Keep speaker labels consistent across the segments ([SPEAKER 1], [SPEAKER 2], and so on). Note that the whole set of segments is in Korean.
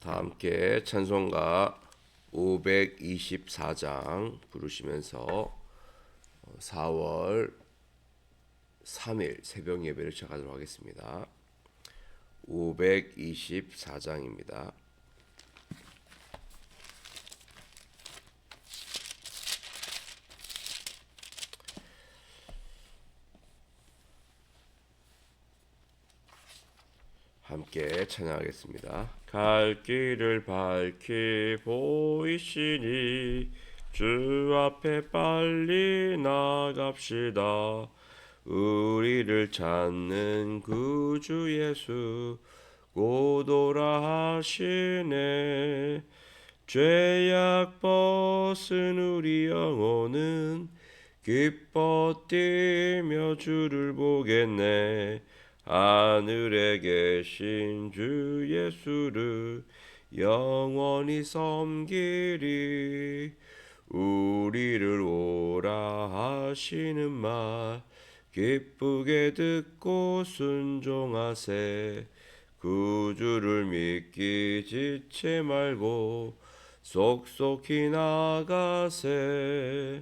[SPEAKER 1] 다 함께 찬송가 524장 부르시면서 4월 3일 새벽 예배를 시작하도록 하겠습니다. 524장입니다. 함께 찬양하겠습니다. 갈 길을 밝히 보이시니 주 앞에 빨리 나갑시다. 우리를 찾는 구주 예수 곧 오라 하시네. 죄악 벗은 우리 영혼은 기뻐 뛰며 주를 보겠네. 하늘에 계신 주 예수를 영원히 섬기리. 우리를 오라 하시는 말 기쁘게 듣고 순종하세. 구주를 믿기 지체 말고 속속히 나가세.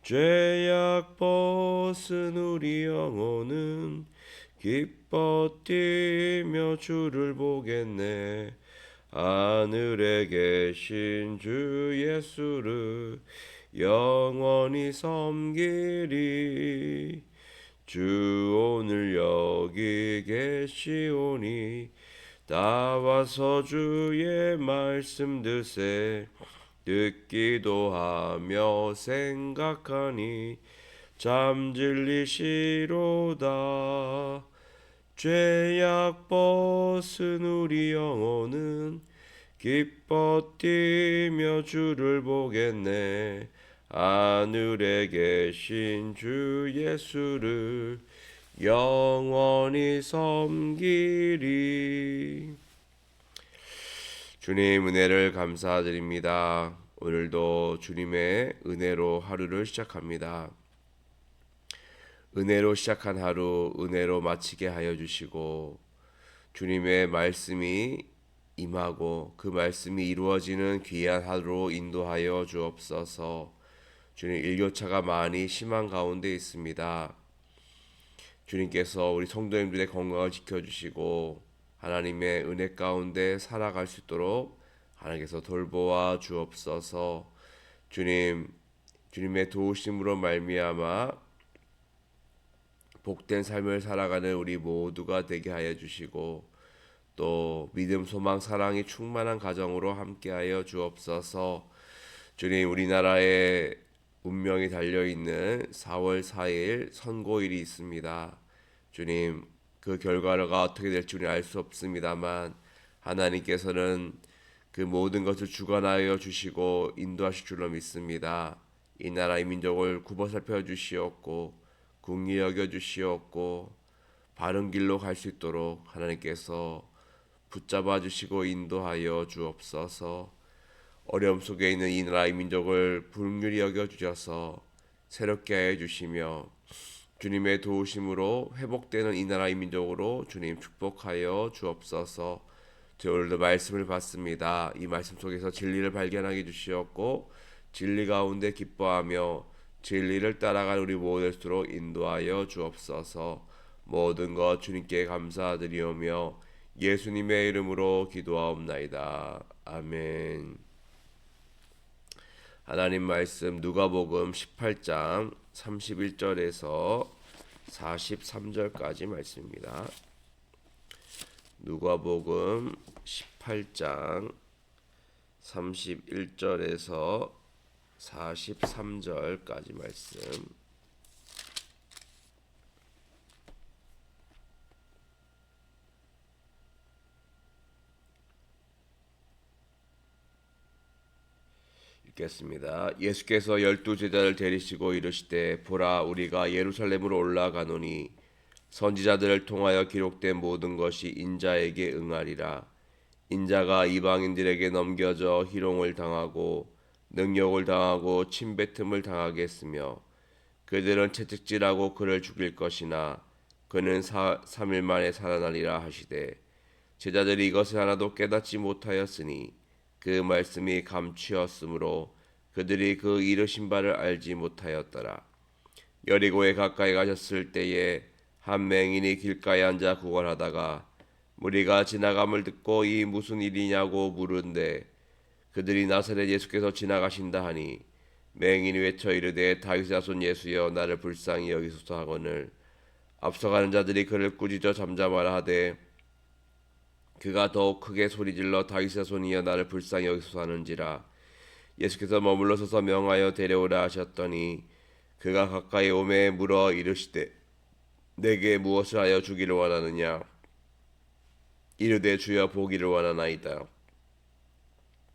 [SPEAKER 1] 죄악 벗은 우리 영혼은 기뻐 뛰며 주를 보겠네. 하늘에 계신 주 예수를 영원히 섬기리. 주 오늘 여기 계시오니 다 와서 주의 말씀 드세. 듣기도 하며 생각하니 참 진리시로다. 죄악 벗은 우리 영혼은 기뻐 뛰며 주를 보겠네. 하늘에 계신 주 예수를 영원히 섬기리. 주님 은혜를 감사드립니다. 오늘도 주님의 은혜로 하루를 시작합니다. 은혜로 시작한 하루 은혜로 마치게 하여 주시고, 주님의 말씀이 임하고 그 말씀이 이루어지는 귀한 하루로 인도하여 주옵소서. 주님, 일교차가 많이 심한 가운데 있습니다. 주님께서 우리 성도님들의 건강을 지켜주시고 하나님의 은혜 가운데 살아갈 수 있도록 하나님께서 돌보아 주옵소서. 주님의 도우심으로 말미암아 복된 삶을 살아가는 우리 모두가 되게 하여 주시고, 또 믿음, 소망, 사랑이 충만한 가정으로 함께하여 주옵소서. 주님, 우리나라의 운명이 달려있는 4월 4일 선고일이 있습니다. 주님, 그 결과가 어떻게 될지 우리는 알 수 없습니다만 하나님께서는 그 모든 것을 주관하여 주시고 인도하실 줄로 믿습니다. 이 나라 이 민족을 굽어 살펴 주시옵고 긍휼히 여겨 주시옵고 바른 길로 갈 수 있도록 하나님께서 붙잡아 주시고 인도하여 주옵소서. 어려움 속에 있는 이 나라 이 민족을 긍휼히 여겨 주셔서 새롭게 하여 주시며 주님의 도우심으로 회복되는 이 나라 이 민족으로 주님 축복하여 주옵소서. 저희 오늘도 말씀을 받습니다. 이 말씀 속에서 진리를 발견하게 주시옵고 진리 가운데 기뻐하며 진리를 따라가는 우리 모두로 인도하여 주옵소서. 모든 것 주님께 감사드리오며 예수님의 이름으로 기도하옵나이다. 아멘. 하나님 말씀 누가복음 18장 31절에서 43절까지 말씀입니다. 누가복음 18장 31절에서 43절까지 말씀. 읽겠습니다. 예수께서 12제자를 데리시고 이르시되 보라, 우리가 예루살렘으로 올라가노니 선지자들을 통하여 기록된 모든 것이 인자에게 응하리라. 인자가 이방인들에게 넘겨져 희롱을 당하고 능욕을 당하고 침뱉음을 당하겠으며 그들은 채찍질하고 그를 죽일 것이나 그는 3일 만에 살아나리라 하시되 제자들이 이것을 하나도 깨닫지 못하였으니 그 말씀이 감추었으므로 그들이 그 이르신 바를 알지 못하였더라. 여리고에 가까이 가셨을 때에 한 맹인이 길가에 앉아 구걸하다가 무리가 지나감을 듣고 이 무슨 일이냐고 물은데 그들이 나사렛 예수께서 지나가신다 하니 맹인이 외쳐 이르되 다윗의 자손 예수여 나를 불쌍히 여기소서 하거늘 앞서가는 자들이 그를 꾸짖어 잠잠하라 하되 그가 더욱 크게 소리질러 다윗의 자손이여 나를 불쌍히 여기소서 하는지라. 예수께서 머물러 서서 명하여 데려오라 하셨더니 그가 가까이 오매 물어 이르시되 내게 무엇을 하여 주기를 원하느냐. 이르되 주여 보기를 원하나이다.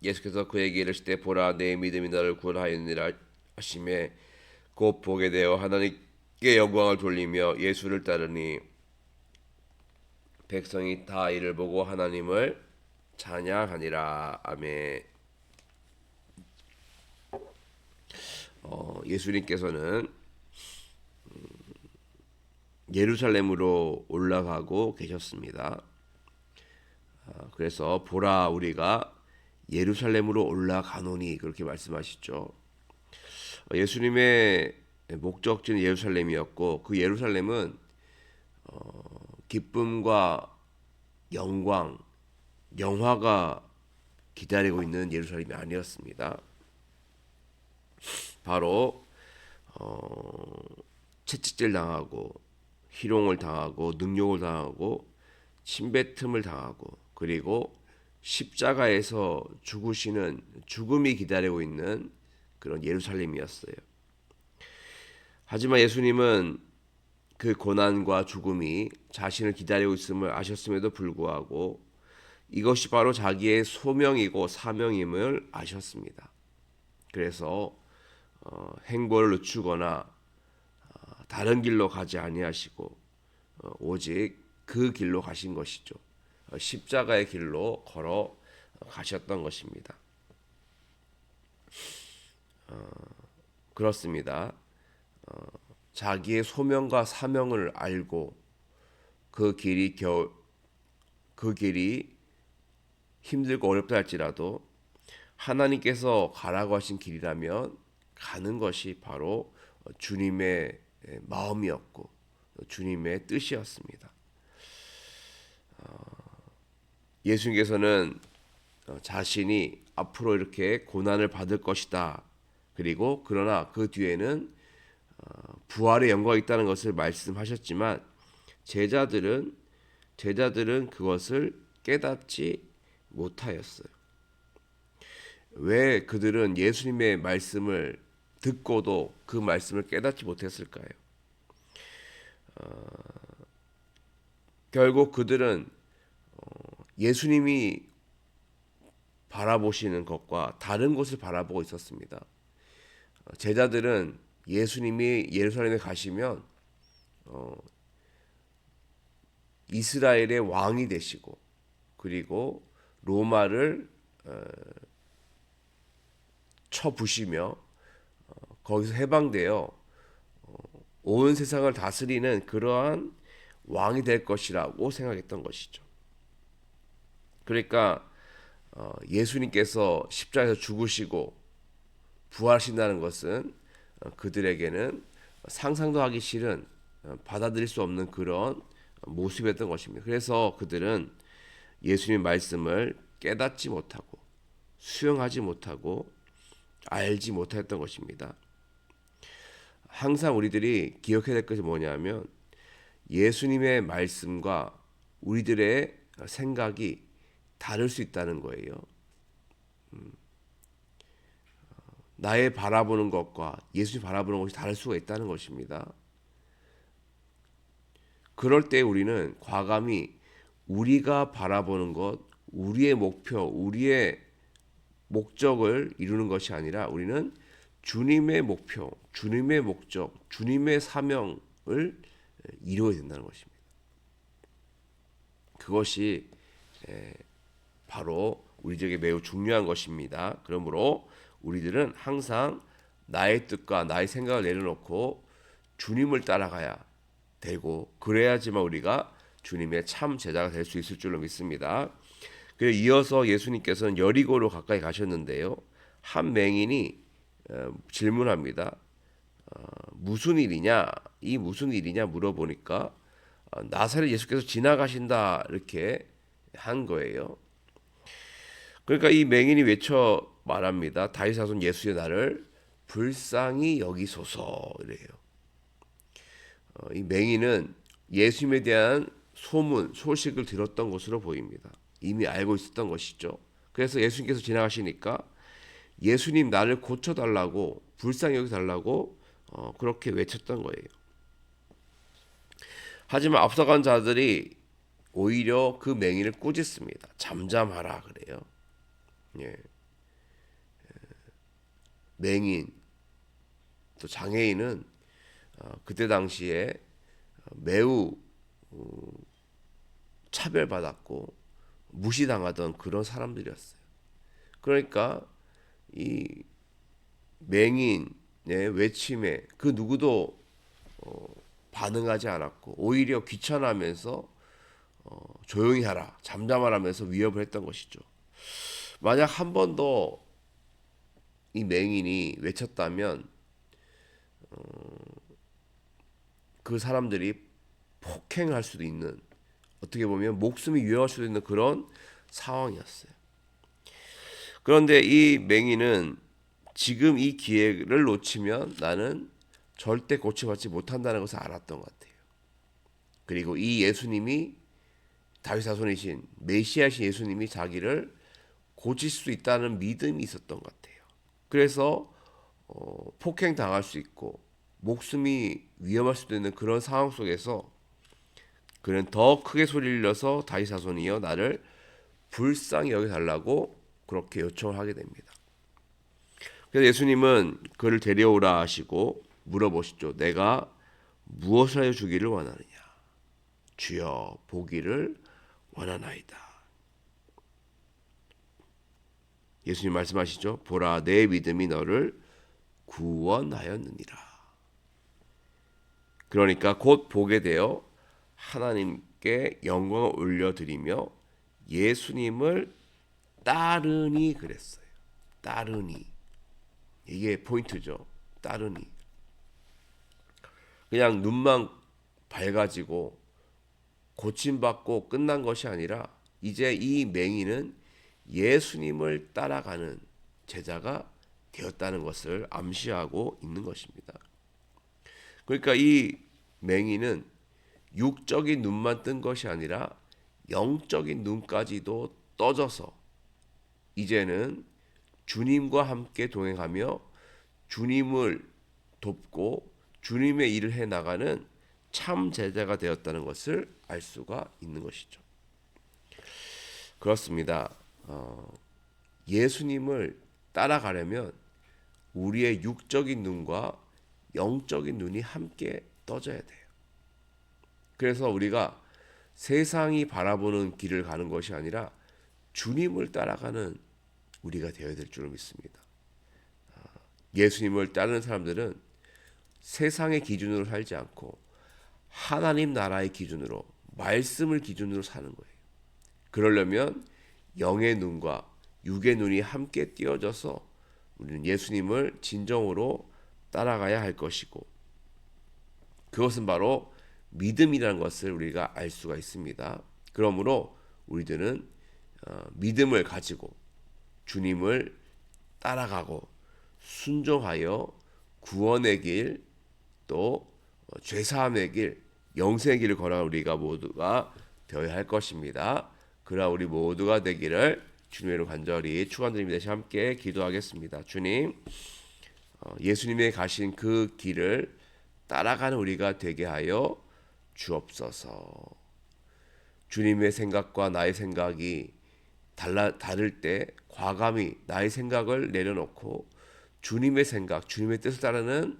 [SPEAKER 1] 예수께서 그에게 이르시되 보라 내 믿음이 너를 구원하였느니라 하시매 곧 보게 되어 하나님께 영광을 돌리며 예수를 따르니 백성이 다 이를 보고 하나님을 찬양하니라. 아멘. 예수님께서는 예루살렘으로 올라가고 계셨습니다. 그래서 보라 우리가 예루살렘으로 올라가노니 그렇게 말씀하시죠. 예수님의 목적지는 예루살렘이었고 그 예루살렘은 기쁨과 영광, 영화가 기다리고 있는 예루살렘이 아니었습니다. 바로 채찍질 당하고 희롱을 당하고 능욕을 당하고 침뱉음을 당하고 그리고 십자가에서 죽으시는 죽음이 기다리고 있는 그런 예루살렘이었어요. 하지만 예수님은 그 고난과 죽음이 자신을 기다리고 있음을 아셨음에도 불구하고 이것이 바로 자기의 소명이고 사명임을 아셨습니다. 그래서 행보를 늦추거나 다른 길로 가지 아니하시고 오직 그 길로 가신 것이죠. 십자가의 길로 걸어 가셨던 것입니다. 그렇습니다. 자기의 소명과 사명을 알고 그 길이 힘들고 어렵다 할지라도 하나님께서 가라고 하신 길이라면 가는 것이 바로 주님의 마음이었고 주님의 뜻이었습니다. 예수님께서는 자신이 앞으로 이렇게 고난을 받을 것이다. 그리고 그러나 그 뒤에는 부활의 영광이 있다는 것을 말씀하셨지만 제자들은 그것을 깨닫지 못하였어요. 왜 그들은 예수님의 말씀을 듣고도 그 말씀을 깨닫지 못했을까요? 결국 그들은 예수님이 바라보시는 것과 다른 곳을 바라보고 있었습니다. 제자들은 예수님이 예루살렘에 가시면 이스라엘의 왕이 되시고 그리고 로마를 쳐부시며 거기서 해방되어 온 세상을 다스리는 그러한 왕이 될 것이라고 생각했던 것이죠. 그러니까 예수님께서 십자가에서 죽으시고 부활하신다는 것은 그들에게는 상상도 하기 싫은 받아들일 수 없는 그런 모습이었던 것입니다. 그래서 그들은 예수님의 말씀을 깨닫지 못하고 수용하지 못하고 알지 못했던 것입니다. 항상 우리들이 기억해야 될 것이 뭐냐면 예수님의 말씀과 우리들의 생각이 다를 수 있다는 거예요. 나의 바라보는 것과 예수님 바라보는 것이 다를 수가 있다는 것입니다. 그럴 때 우리는 과감히 우리가 바라보는 것, 우리의 목표, 우리의 목적을 이루는 것이 아니라 우리는 주님의 목표, 주님의 목적, 주님의 사명을 이루어야 된다는 것입니다. 그것이 바로 우리에게 매우 중요한 것입니다. 그러므로 우리들은 항상 나의 뜻과 나의 생각을 내려놓고 주님을 따라가야 되고 그래야지만 우리가 주님의 참 제자가 될 수 있을 줄로 믿습니다. 그리고 이어서 예수님께서는 여리고로 가까이 가셨는데요. 한 맹인이 질문합니다. 무슨 일이냐? 이 무슨 일이냐 물어보니까 나사렛 예수께서 지나가신다 이렇게 한 거예요. 그러니까 이 맹인이 외쳐 말합니다. 다윗 자손 예수의 나를 불쌍히 여기소서 이래요. 이 맹인은 예수님에 대한 소식을 들었던 것으로 보입니다. 이미 알고 있었던 것이죠. 그래서 예수님께서 지나가시니까 예수님 나를 고쳐달라고 불쌍히 여기달라고 그렇게 외쳤던 거예요. 하지만 앞서간 자들이 오히려 그 맹인을 꾸짖습니다. 잠잠하라 그래요. 예. 맹인 또 장애인은 그때 당시에 매우 차별받았고 무시당하던 그런 사람들이었어요. 그러니까 이 맹인의 외침에 그 누구도 반응하지 않았고 오히려 귀찮아하면서 조용히 하라, 잠잠하라면서 위협을 했던 것이죠. 만약 한 번 더 이 맹인이 외쳤다면 그 사람들이 폭행할 수도 있는, 어떻게 보면 목숨이 위험할 수도 있는 그런 상황이었어요. 그런데 이 맹인은 지금 이 기회를 놓치면 나는 절대 고쳐받지 못한다는 것을 알았던 것 같아요. 그리고 이 예수님이 다윗 자손이신 메시아신 예수님이 자기를 고칠 수 있다는 믿음이 있었던 것 같아요. 그래서 폭행 당할 수 있고 목숨이 위험할 수도 있는 그런 상황 속에서 그는 더 크게 소리를 내서 다윗 자손이여 나를 불쌍히 여겨달라고 그렇게 요청을 하게 됩니다. 그래서 예수님은 그를 데려오라 하시고 물어보시죠. 내가 무엇을 하여 주기를 원하느냐? 주여 보기를 원하나이다. 예수님 말씀하시죠. 보라 내 믿음이 너를 구원하였느니라. 그러니까 곧 보게 되어 하나님께 영광을 올려드리며 예수님을 따르니 그랬어요. 따르니. 이게 포인트죠. 따르니. 그냥 눈만 밝아지고 고침받고 끝난 것이 아니라 이제 이 맹인은 예수님을 따라가는 제자가 되었다는 것을 암시하고 있는 것입니다. 그러니까 이 맹인은 육적인 눈만 뜬 것이 아니라 영적인 눈까지도 떠져서 이제는 주님과 함께 동행하며 주님을 돕고 주님의 일을 해 나가는 참 제자가 되었다는 것을 알 수가 있는 것이죠. 그렇습니다. 예수님을 따라가려면 우리의 육적인 눈과 영적인 눈이 함께 떠져야 돼요. 그래서 우리가 세상이 바라보는 길을 가는 것이 아니라 주님을 따라가는 우리가 되어야 될 줄을 믿습니다. 예수님을 따르는 사람들은 세상의 기준으로 살지 않고 하나님 나라의 기준으로 말씀을 기준으로 사는 거예요. 그러려면 영의 눈과 육의 눈이 함께 띄어져서 우리는 예수님을 진정으로 따라가야 할 것이고 그것은 바로 믿음이라는 것을 우리가 알 수가 있습니다. 그러므로 우리들은 믿음을 가지고 주님을 따라가고 순종하여 구원의 길 또 죄사함의 길 영생의 길을 걸어갈 우리가 모두가 되어야 할 것입니다. 그러나 우리 모두가 되기를 주님으로 간절히 축원드립니다. 다시 함께 기도하겠습니다. 주님 예수님의 가신 그 길을 따라가는 우리가 되게 하여 주옵소서. 주님의 생각과 나의 생각이 다를 때 과감히 나의 생각을 내려놓고 주님의 생각, 주님의 뜻을 따르는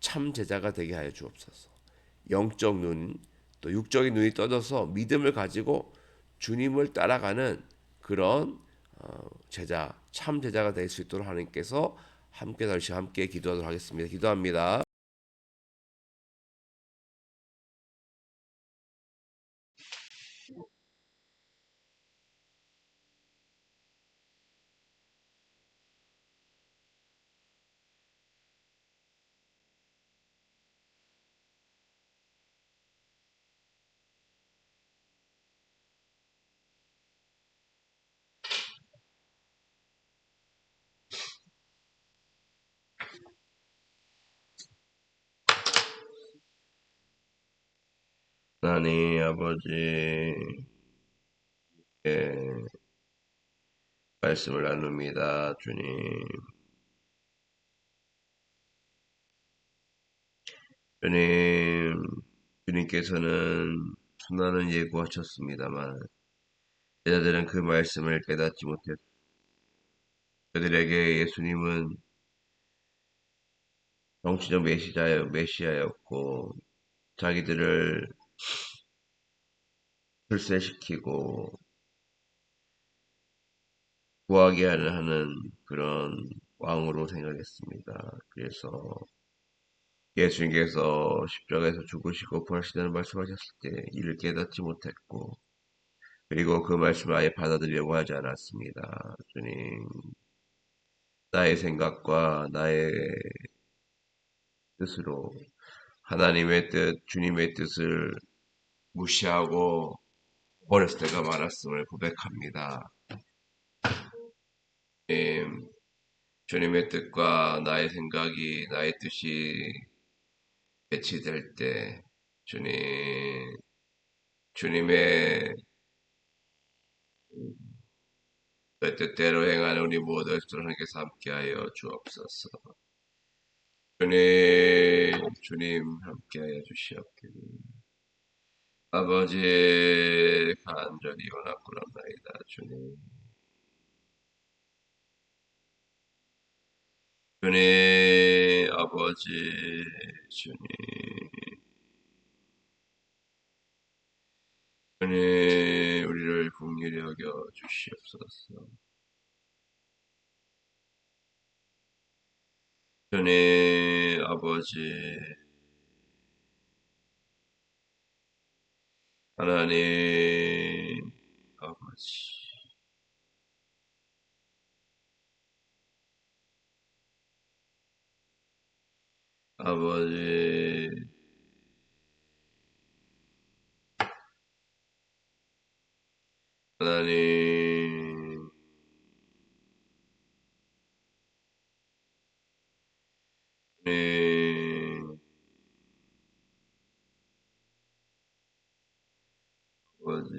[SPEAKER 1] 참 제자가 되게 하여 주옵소서. 영적 눈, 또 육적인 눈이 떠져서 믿음을 가지고 주님을 따라가는 그런 제자, 참 제자가 될 수 있도록 하나님께서 다시 함께 기도하도록 하겠습니다. 기도합니다. 하나님 아버지, 예, 말씀을 나눕니다. 주님, 주님께서는 순환을 예고하셨습니다만, 제자들은 그 말씀을 깨닫지 못했. 그들에게 예수님은 정치적 메시아였고, 자기들을 출세시키고 구하게 하는 그런 왕으로 생각했습니다. 그래서 예수님께서 십자가에서 죽으시고 부활하시다는 말씀하셨을 때 이를 깨닫지 못했고, 그리고 그 말씀을 아예 받아들이려고 하지 않았습니다. 주님, 나의 생각과 나의 뜻으로 하나님의 뜻, 주님의 뜻을 무시하고 버렸을 때가 많았음을 고백합니다. 주님, 주님의 뜻과 나의 생각이, 나의 뜻이 배치될 때, 주님의 그 뜻대로 행하는 우리 모두 하나님께서 함께하여 주옵소서. 주님 함께하여 주시옵기를. 아버지 간절히 원하구나이다. 주님 아버지 주님 주님 우리를 긍휼히 여겨 주시옵소서. 주님 아버지 하나님 아버지 아버지 하나님 주님 아버지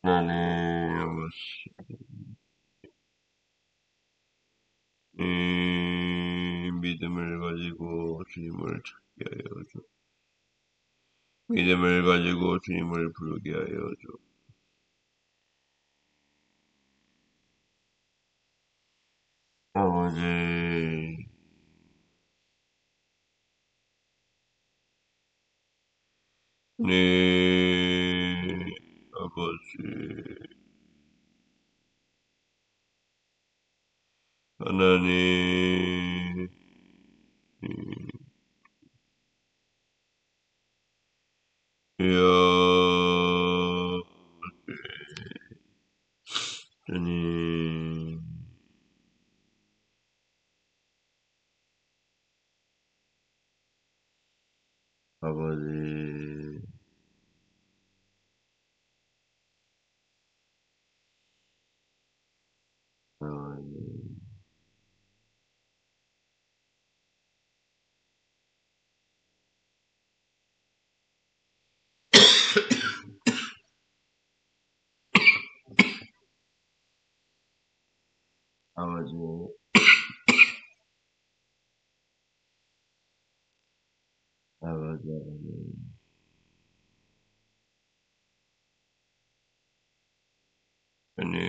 [SPEAKER 1] 하나님 아버지 믿음을 가지고 주님을 찾게 하여 주. 믿음을 가지고 주님을 부르게 하여 주. 아버지, 네, 아버지, 하나님, 주여, 주님, 아버지, 하나님, 아버지, 아버지, 주님,